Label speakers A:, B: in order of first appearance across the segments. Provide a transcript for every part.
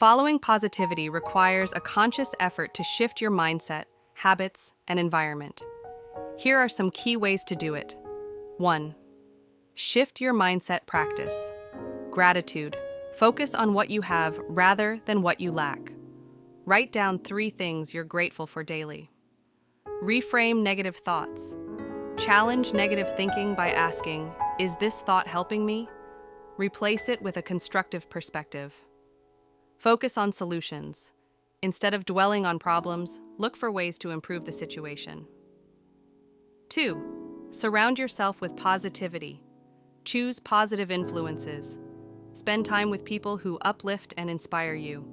A: Following positivity requires a conscious effort to shift your mindset, habits, and environment. Here are some key ways to do it. 1. Shift your mindset practice. Gratitude. Focus on what you have rather than what you lack. Write down 3 things you're grateful for daily. Reframe negative thoughts. Challenge negative thinking by asking, "Is this thought helping me?" Replace it with a constructive perspective. Focus on solutions. Instead of dwelling on problems, look for ways to improve the situation. 2. Surround yourself with positivity. Choose positive influences. Spend time with people who uplift and inspire you.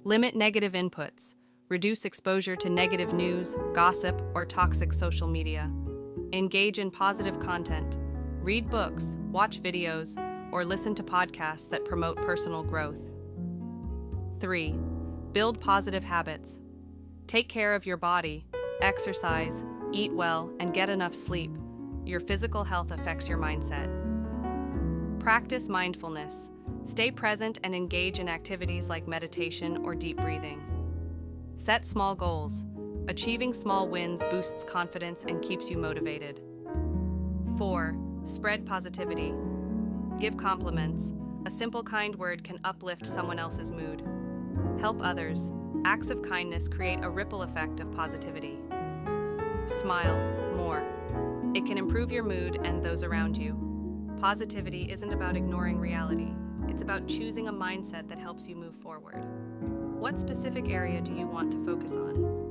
A: Limit negative inputs. Reduce exposure to negative news, gossip, or toxic social media. Engage in positive content. Read books, watch videos, or listen to podcasts that promote personal growth. 3. Build positive habits. Take care of your body, exercise, eat well, and get enough sleep. Your physical health affects your mindset. Practice mindfulness. Stay present and engage in activities like meditation or deep breathing. Set small goals. Achieving small wins boosts confidence and keeps you motivated. 4. Spread positivity. Give compliments. A simple kind word can uplift someone else's mood. Help others. Acts of kindness create a ripple effect of positivity. Smile more. It can improve your mood and those around you. Positivity isn't about ignoring reality. It's about choosing a mindset that helps you move forward. What specific area do you want to focus on?